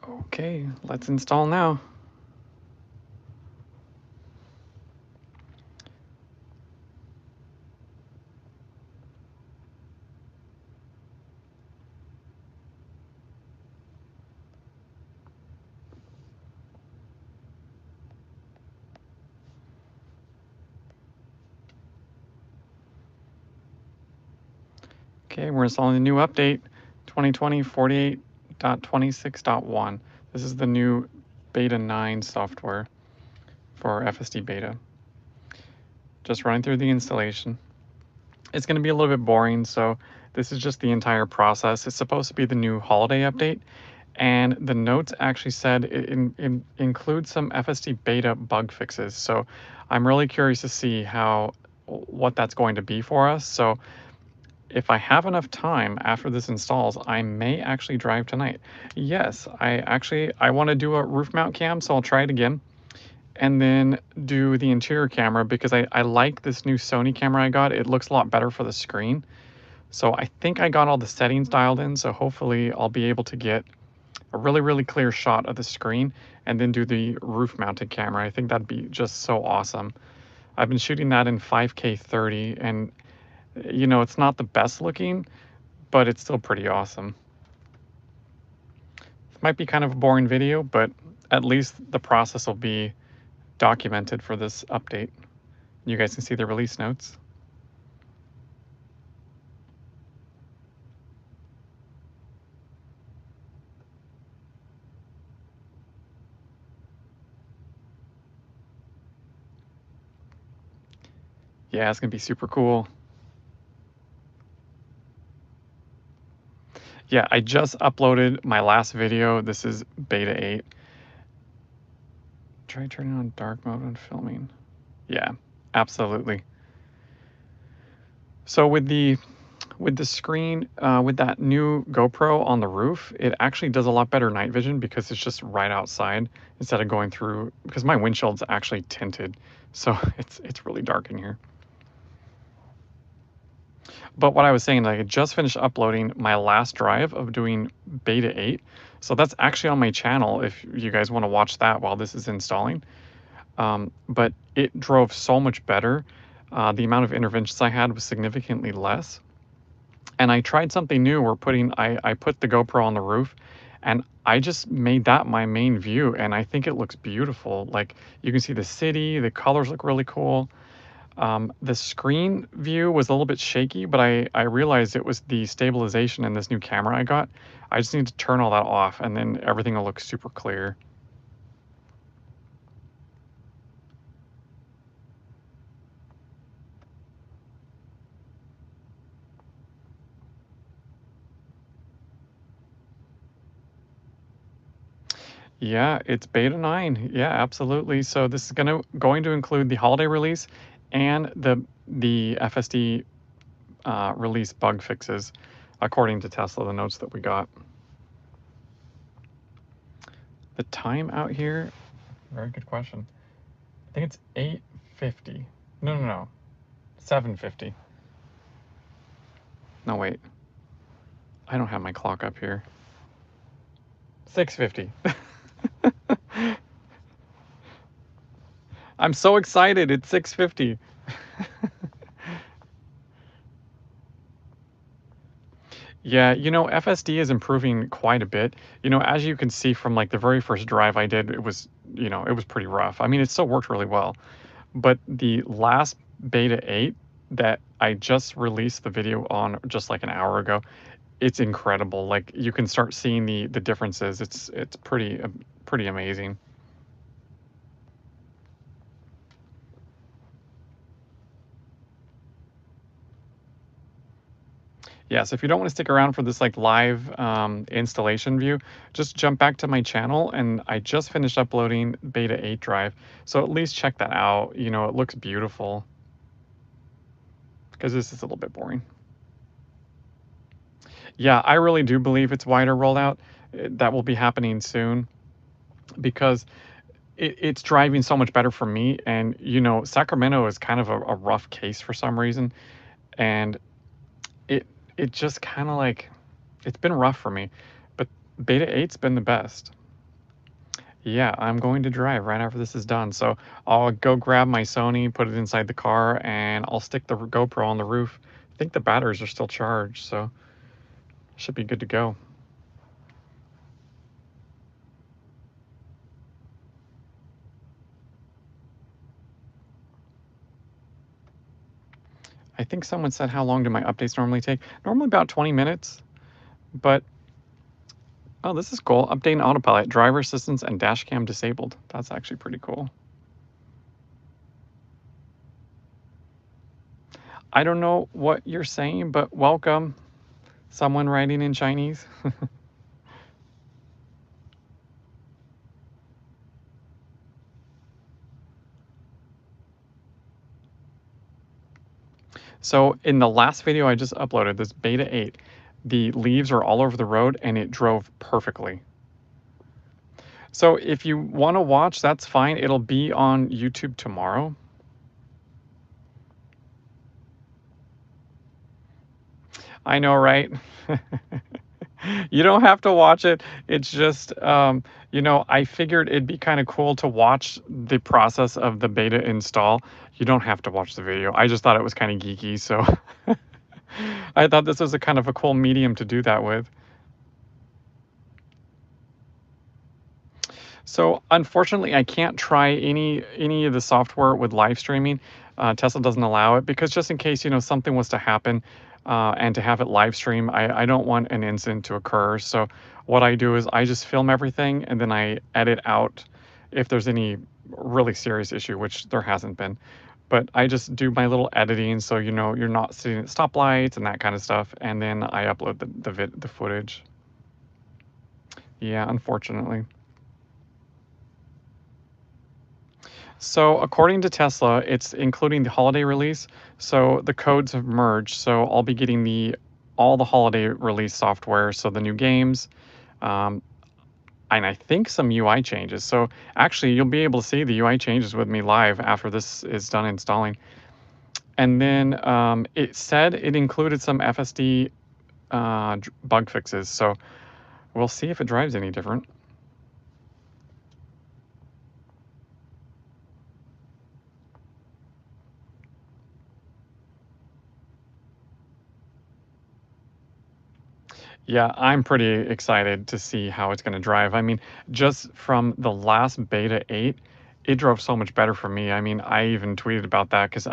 Okay, let's install now. Okay, we're installing the new update, 2020.48.26.1. This is the new Beta 9 software for FSD Beta. Just running through the installation. It's going to be a little bit boring, so this is just the entire process. It's supposed to be the new holiday update, and the notes actually said it includes some FSD Beta bug fixes. So I'm really curious to see what that's going to be for us. So if I have enough time after this installs, I may actually drive tonight. Yes, I want to do a roof mount cam, so I'll try it again. And then do the interior camera because I like this new Sony camera I got. It looks a lot better for the screen. So I think I got all the settings dialed in, so hopefully I'll be able to get a really, really clear shot of the screen and then do the roof mounted camera. I think that'd be just so awesome. I've been shooting that in 5K 30 and you know, it's not the best looking, but it's still pretty awesome. It might be kind of a boring video, but at least the process will be documented for this update. You guys can see the release notes. Yeah, it's gonna be super cool. Yeah, I just uploaded my last video. This is beta 8. Try turning on dark mode when filming. Yeah, absolutely. So with the screen, with that new GoPro on the roof, it actually does a lot better night vision because it's just right outside instead of going through, because my windshield's actually tinted, so it's really dark in here. But what I was saying, like I just finished uploading my last drive of doing beta 8. So that's actually on my channel if you guys want to watch that while this is installing. But it drove so much better. The amount of interventions I had was significantly less. And I tried something new where I put the GoPro on the roof and I just made that my main view. And I think it looks beautiful. Like you can see the city, the colors look really cool. The screen view was a little bit shaky, but I realized it was the stabilization in this new camera I got. I just need to turn all that off and then everything will look super clear. Yeah, it's beta 9. Yeah, absolutely. So this is going to include the holiday release and the FSD release bug fixes, according to Tesla, the notes that we got. The time out here, very good question. I think it's 8:50. No. 7:50. No, wait. I don't have my clock up here. 6:50. I'm so excited. It's 6:50. Yeah, you know, FSD is improving quite a bit. You know, as you can see from like the very first drive I did, it was, you know, it was pretty rough. I mean, it still worked really well. But the last beta 8 that I just released the video on just like an hour ago, it's incredible. Like you can start seeing the differences. It's pretty amazing. Yeah, so if you don't want to stick around for this like live installation view, just jump back to my channel and I just finished uploading beta 8 drive. So at least check that out. You know, it looks beautiful because this is a little bit boring. Yeah, I really do believe it's wider rollout. That will be happening soon because it's driving so much better for me. And, you know, Sacramento is kind of a rough case for some reason. And it just kind of like, it's been rough for me. But beta 8's been the best. Yeah, I'm going to drive right after this is done. So I'll go grab my Sony, put it inside the car, and I'll stick the GoPro on the roof. I think the batteries are still charged, so should be good to go. I think someone said, how long do my updates normally take? Normally about 20 minutes, but oh, this is cool. Updating autopilot, driver assistance, and dash cam disabled. That's actually pretty cool. I don't know what you're saying, but welcome. Someone writing in Chinese. So in the last video I just uploaded, this beta 8, the leaves are all over the road and it drove perfectly. So if you want to watch, that's fine. It'll be on YouTube tomorrow. I know, right? You don't have to watch it. It's just, I figured it'd be kind of cool to watch the process of the beta install. You don't have to watch the video. I just thought it was kind of geeky, so I thought this was a kind of a cool medium to do that with. So unfortunately, I can't try any of the software with live streaming. Tesla doesn't allow it because just in case something was to happen, and to have it live stream, I don't want an incident to occur. So what I do is I just film everything and then I edit out if there's any really serious issue, which there hasn't been. But I just do my little editing so you're not sitting at stoplights and that kind of stuff, and then I upload the footage. Yeah, unfortunately. So according to Tesla, it's including the holiday release. So the codes have merged. So I'll be getting all the holiday release software. So the new games, um, and I think some UI changes. So actually, you'll be able to see the UI changes with me live after this is done installing. And then it said it included some FSD bug fixes. So we'll see if it drives any different. Yeah, I'm pretty excited to see how it's going to drive. I mean, just from the last beta 8, it drove so much better for me. I mean, I even tweeted about that because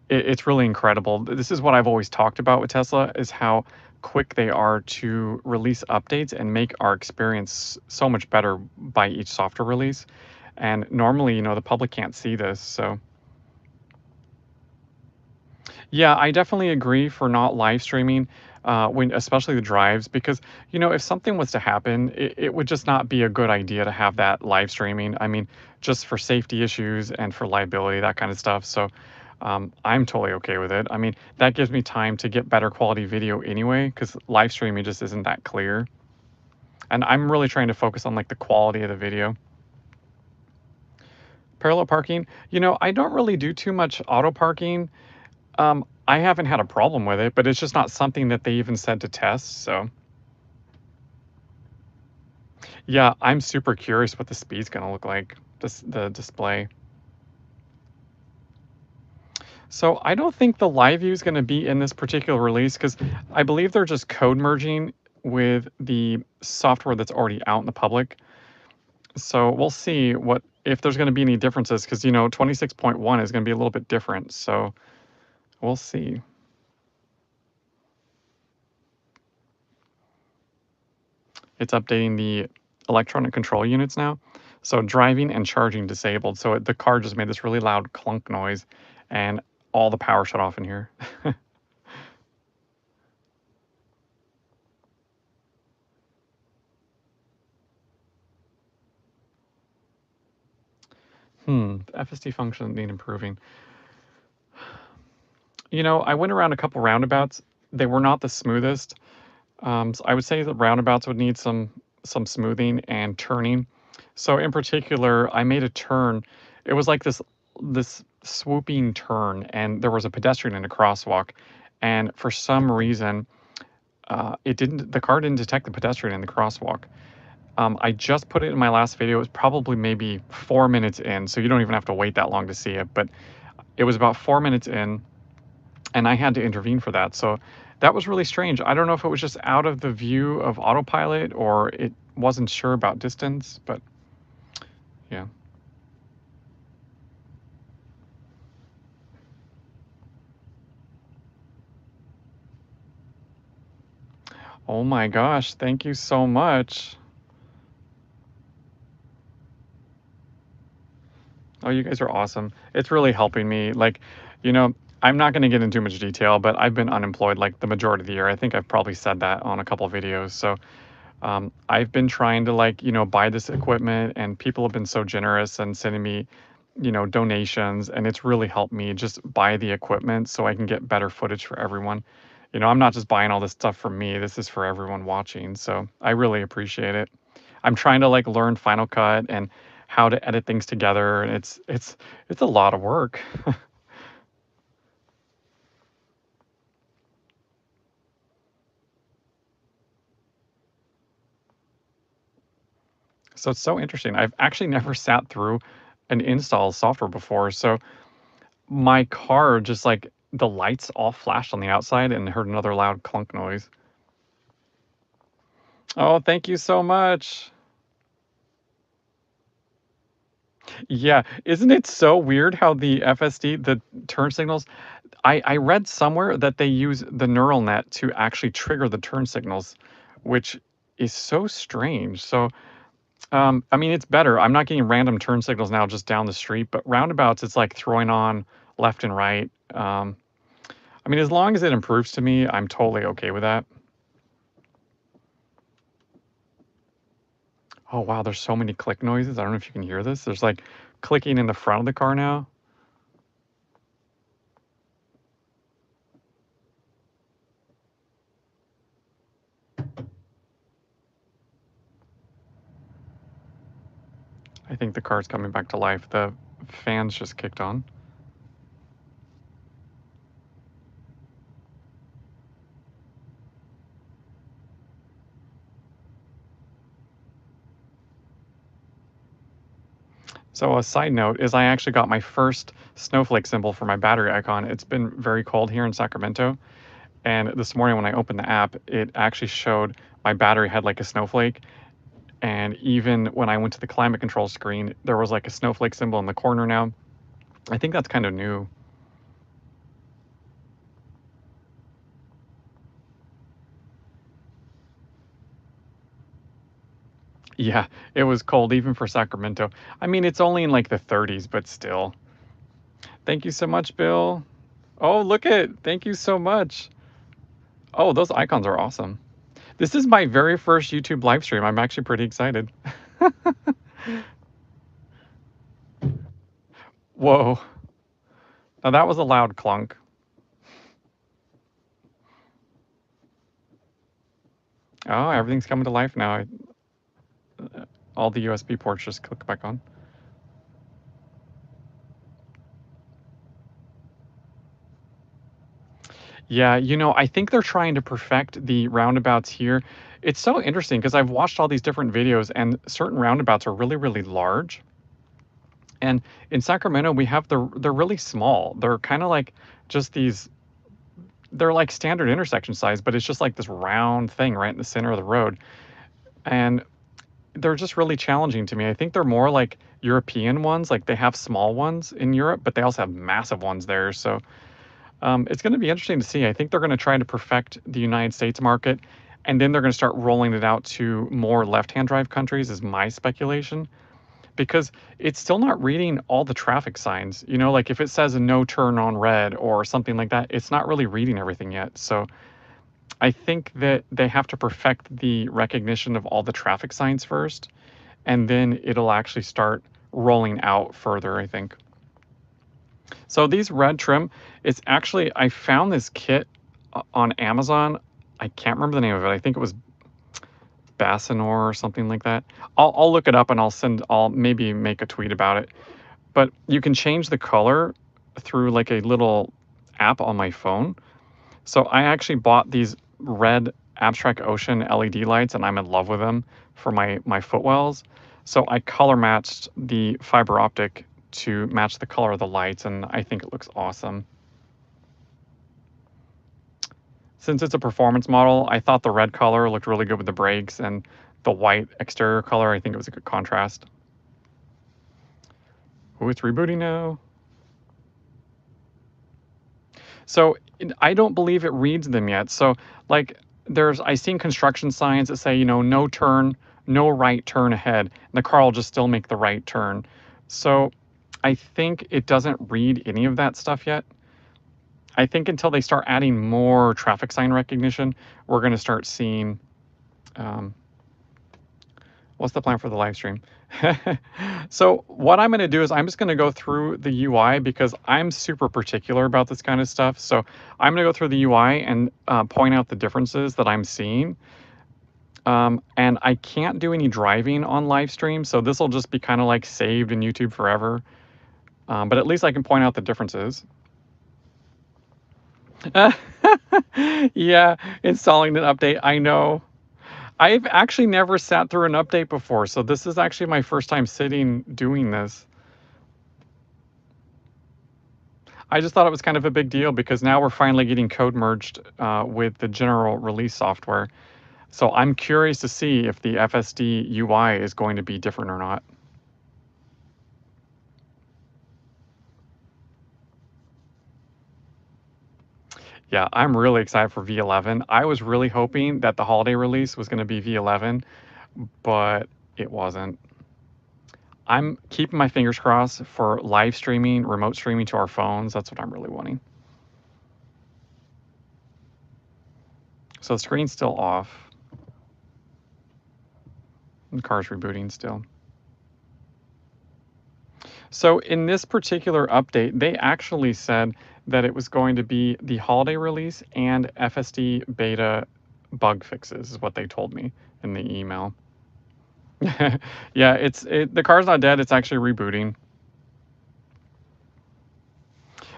it's really incredible. This is what I've always talked about with Tesla is how quick they are to release updates and make our experience so much better by each software release. And normally, the public can't see this. So yeah, I definitely agree for not live streaming, when especially the drives, because if something was to happen, it would just not be a good idea to have that live streaming. I mean, just for safety issues and for liability, that kind of stuff. So I'm totally okay with it. I mean, that gives me time to get better quality video anyway, because live streaming just isn't that clear. And I'm really trying to focus on like the quality of the video. Parallel parking, I don't really do too much auto parking. I haven't had a problem with it, but it's just not something that they even said to test. So yeah, I'm super curious what the speed's gonna look like, the display. So I don't think the live view is gonna be in this particular release because I believe they're just code merging with the software that's already out in the public. So we'll see if there's gonna be any differences because 26.1 is gonna be a little bit different. So we'll see. It's updating the electronic control units now. So driving and charging disabled. So the car just made this really loud clunk noise and all the power shut off in here. The FSD function need improving. I went around a couple roundabouts. They were not the smoothest. So I would say the roundabouts would need some smoothing and turning. So in particular, I made a turn. It was like this swooping turn, and there was a pedestrian in a crosswalk, and for some reason, the car didn't detect the pedestrian in the crosswalk. I just put it in my last video. It was probably maybe 4 minutes in, so you don't even have to wait that long to see it. But it was about 4 minutes in, and I had to intervene for that. So that was really strange. I don't know if it was just out of the view of autopilot or it wasn't sure about distance, but yeah. Oh my gosh, thank you so much. Oh, you guys are awesome. It's really helping me. Like, you know, I'm not going to get into too much detail, but I've been unemployed like the majority of the year. I think I've probably said that on a couple of videos. So I've been trying to like, buy this equipment, and people have been so generous and sending me, donations, and it's really helped me just buy the equipment so I can get better footage for everyone. I'm not just buying all this stuff for me. This is for everyone watching. So I really appreciate it. I'm trying to like learn Final Cut and how to edit things together, and it's a lot of work. So it's so interesting. I've actually never sat through an install software before. So my car just like the lights all flashed on the outside and heard another loud clunk noise. Oh, thank you so much. Yeah, isn't it so weird how the FSD, the turn signals, I read somewhere that they use the neural net to actually trigger the turn signals, which is so strange. So, I mean, it's better. I'm not getting random turn signals now just down the street, but roundabouts, it's like throwing on left and right. I mean, as long as it improves to me, I'm totally okay with that. Oh, wow, there's so many click noises. I don't know if you can hear this. There's like clicking in the front of the car now. I think the car's coming back to life. The fans just kicked on. So a side note is I actually got my first snowflake symbol for my battery icon. It's been very cold here in Sacramento. And this morning when I opened the app, it actually showed my battery had like a snowflake. And even when I went to the climate control screen, there was like a snowflake symbol in the corner now. I think that's kind of new. Yeah, it was cold even for Sacramento. I mean, it's only in like the 30s, but still. Thank you so much, Bill. Oh, look at, thank you so much. Oh, those icons are awesome. This is my very first YouTube live stream. I'm actually pretty excited. Whoa. Now that was a loud clunk. Oh, everything's coming to life now. All the USB ports just click back on. Yeah, I think they're trying to perfect the roundabouts here. It's so interesting because I've watched all these different videos, and certain roundabouts are really, really large. And in Sacramento, we have they're really small. They're kind of like just these, they're like standard intersection size, but it's just like this round thing right in the center of the road. And they're just really challenging to me. I think they're more like European ones, like they have small ones in Europe, but they also have massive ones there. So it's going to be interesting to see. I think they're going to try to perfect the United States market, and then they're going to start rolling it out to more left-hand drive countries, is my speculation, because it's still not reading all the traffic signs. Like if it says a no turn on red or something like that, it's not really reading everything yet. So I think that they have to perfect the recognition of all the traffic signs first, and then it'll actually start rolling out further, I think. So these red trim, it's actually, I found this kit on Amazon. I can't remember the name of it. I think it was Bassinor or something like that. I'll look it up and I'll maybe make a tweet about it. But you can change the color through like a little app on my phone. So I actually bought these red Abstract Ocean LED lights, and I'm in love with them for my footwells. So I color matched the fiber optic to match the color of the lights, and I think it looks awesome. Since it's a performance model, I thought the red color looked really good with the brakes, and the white exterior color, I think it was a good contrast. Oh, it's rebooting now. So I don't believe it reads them yet. So like I've seen construction signs that say, you know, no turn, no right turn ahead, and the car will just still make the right turn. So I think it doesn't read any of that stuff yet. I think until they start adding more traffic sign recognition, we're going to start seeing, what's the plan for the live stream? So what I'm going to do is I'm just going to go through the UI because I'm super particular about this kind of stuff. So I'm going to go through the UI and point out the differences that I'm seeing. And I can't do any driving on live stream, so this will just be kind of like saved in YouTube forever. But at least I can point out the differences. Yeah, installing an update, I know. I've actually never sat through an update before, so this is actually my first time doing this. I just thought it was kind of a big deal because now we're finally getting code merged with the general release software. So I'm curious to see if the FSD UI is going to be different or not. Yeah, I'm really excited for V11. I was really hoping that the holiday release was going to be V11, but it wasn't. I'm keeping my fingers crossed for live streaming, remote streaming to our phones. That's what I'm really wanting. So the screen's still off. The car's rebooting still. So in this particular update, they actually said that it was going to be the holiday release and FSD beta bug fixes is what they told me in the email. Yeah, the car's not dead. It's actually rebooting.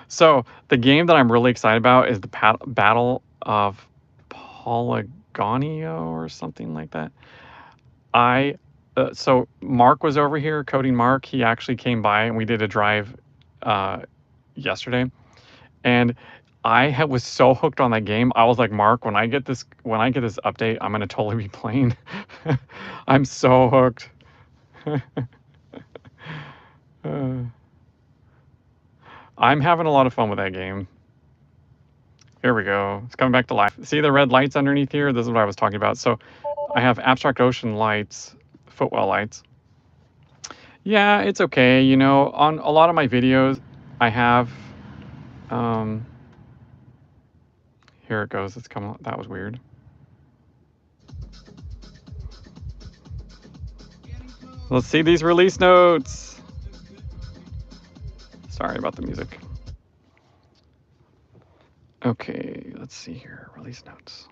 So the game that I'm really excited about is the Battle of Polygonio or something like that. So Mark was over here, Coding Mark. He actually came by and we did a drive yesterday, and I was so hooked on that game. I was like, Mark, when I get this update, I'm gonna totally be playing. I'm so hooked. I'm having a lot of fun with that game. Here we go. It's coming back to life. See the red lights underneath here? This is what I was talking about. So I have Abstract Ocean lights, footwell lights. Yeah, it's okay. You know, on a lot of my videos, I have, here it goes. It's coming. That was weird. Let's see these release notes. Sorry about the music. Okay, let's see here. Release notes.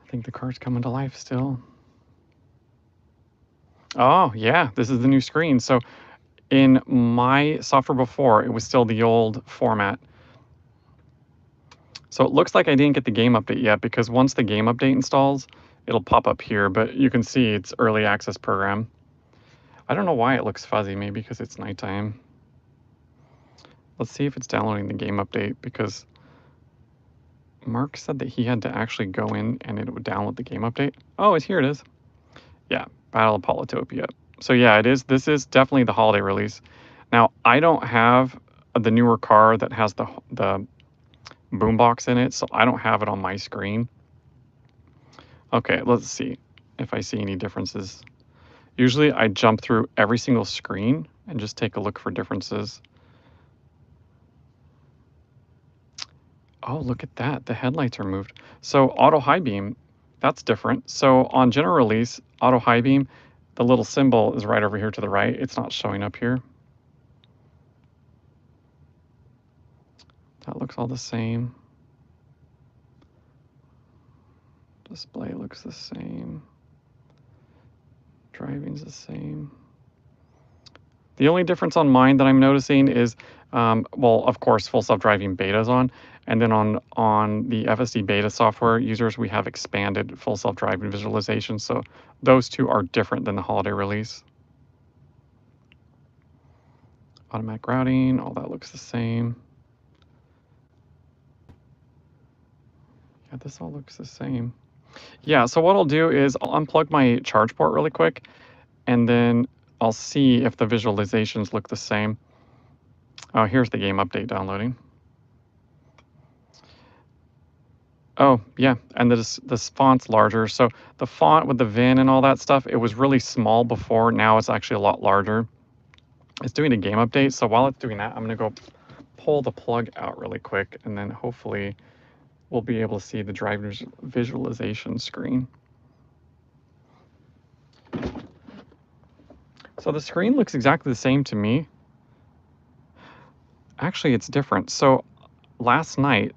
I think the car's coming to life still. Oh, yeah, this is the new screen. So in my software before, it was still the old format. So it looks like I didn't get the game update yet because once the game update installs, it'll pop up here, but you can see it's early access program. I don't know why it looks fuzzy, maybe because it's nighttime. Let's see if it's downloading the game update because Mark said that he had to actually go in and it would download the game update. Oh, here it is. Yeah, Battle of Polytopia. So yeah, it is. This is definitely the holiday release. Now, I don't have the newer car that has the boombox in it, so I don't have it on my screen. Okay, let's see if I see any differences. Usually I jump through every single screen and just take a look for differences. Oh, look at that. The headlights are moved. So auto high beam, that's different. So on general release, auto high beam, the little symbol is right over here to the right. It's not showing up here. That looks all the same. Display looks the same. Driving's the same. The only difference on mine that I'm noticing is, well, of course, full self-driving beta is on, and then on the FSD beta software users, we have expanded full self-driving visualization. So those two are different than the holiday release. Automatic routing, all that looks the same. Yeah, this all looks the same. Yeah, so what I'll do is I'll unplug my charge port really quick, and then I'll see if the visualizations look the same. Oh, here's the game update downloading. Oh, yeah, and this font's larger. So the font with the VIN and all that stuff, it was really small before. Now it's actually a lot larger. It's doing a game update. So while it's doing that, I'm going to go pull the plug out really quick, and then hopefully we'll be able to see the driver's visualization screen. So the screen looks exactly the same to me. Actually, it's different. So last night,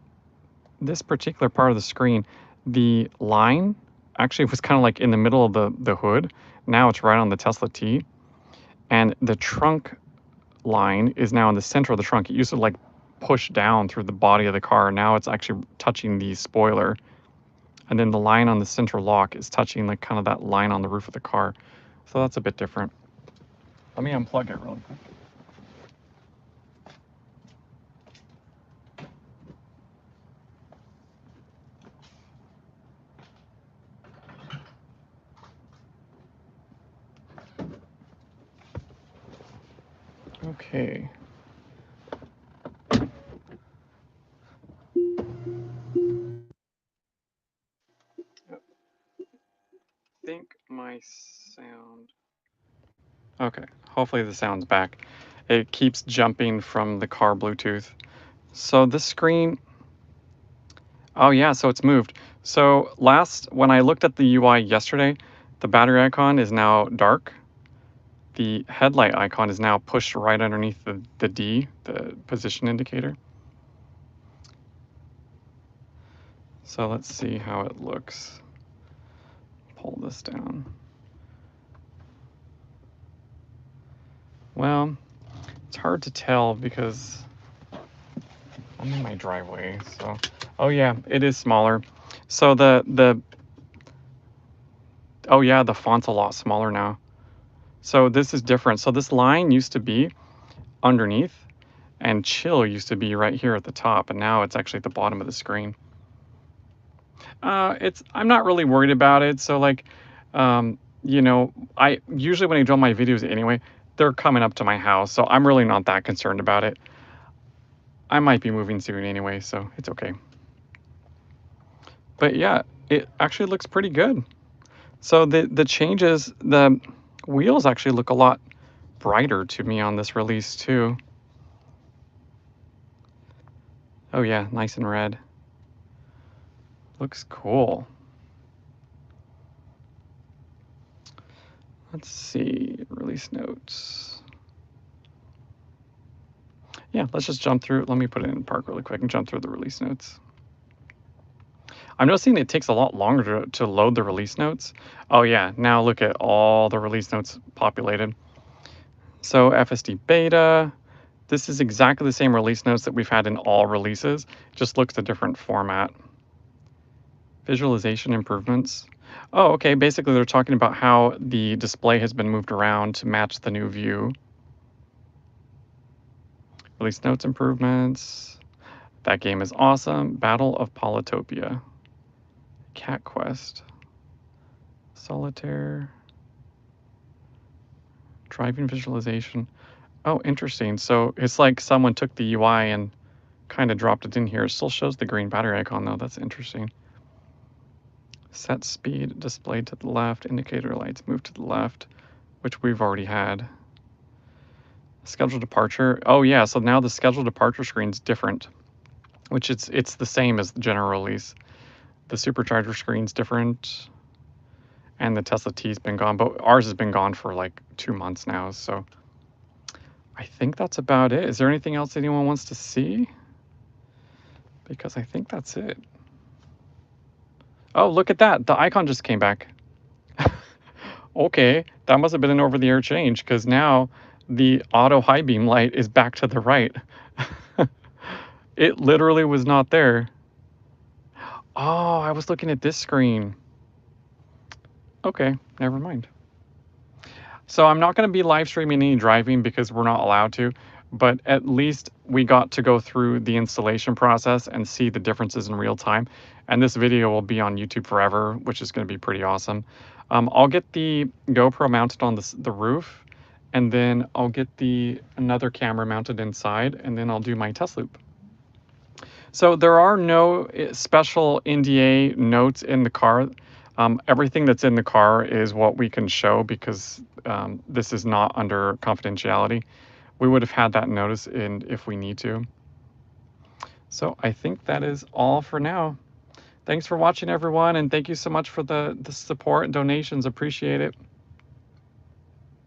this particular part of the screen, the line actually was kind of like in the middle of the hood. Now it's right on the Tesla T. And the trunk line is now in the center of the trunk. It used to like push down through the body of the car. Now it's actually touching the spoiler. And then the line on the center lock is touching like kind of that line on the roof of the car. So that's a bit different. Let me unplug it really quick. Okay. I think my sound. Okay, hopefully the sound's back. It keeps jumping from the car Bluetooth. So this screen, oh yeah, so it's moved. So when I looked at the UI yesterday, the battery icon is now dark. The headlight icon is now pushed right underneath the D, the position indicator. So let's see how it looks. Pull this down. Well, it's hard to tell because I'm in my driveway, so. Oh yeah, it is smaller. So oh yeah, the font's a lot smaller now. So this is different. So this line used to be underneath, and chill used to be right here at the top, and now it's actually at the bottom of the screen. I'm not really worried about it. So like, you know, I usually when I draw my videos anyway, they're coming up to my house, so I'm really not that concerned about it. I might be moving soon anyway, so it's okay. But yeah, it actually looks pretty good. So the changes, the wheels actually look a lot brighter to me on this release too. Oh yeah, nice and red. Looks cool. Let's see, release notes. Yeah, let's just jump through. Let me put it in park really quick and jump through the release notes. I'm noticing it takes a lot longer to load the release notes. Oh yeah, now look at all the release notes populated. So FSD beta, this is exactly the same release notes that we've had in all releases, just looks a different format. Visualization improvements. Oh, okay, basically they're talking about how the display has been moved around to match the new view. Release notes improvements. That game is awesome. Battle of Polytopia. Cat Quest. Solitaire. Driving visualization. Oh, interesting. So it's like someone took the UI and kind of dropped it in here. It still shows the green battery icon though. That's interesting. Set speed displayed to the left. Indicator lights move to the left, which we've already had. Scheduled departure. Oh yeah, so now the scheduled departure screen's different, which it's the same as the general release. The supercharger screen's different, and the Tesla T's been gone, but ours has been gone for like 2 months now. So I think that's about it. Is there anything else anyone wants to see? Because I think that's it. Oh, look at that. The icon just came back. Okay, that must have been an over-the-air change because now the auto high beam light is back to the right. It literally was not there. Oh, I was looking at this screen. Okay, never mind. So I'm not going to be live streaming any driving because we're not allowed to, but at least we got to go through the installation process and see the differences in real time. And this video will be on YouTube forever, which is going to be pretty awesome. I'll get the GoPro mounted on the roof, and then I'll get another camera mounted inside, and then I'll do my test loop. So there are no special NDA notes in the car. Everything that's in the car is what we can show because this is not under confidentiality. We would have had that notice in if we need to. So I think that is all for now. Thanks for watching, everyone, and thank you so much for the support and donations. Appreciate it.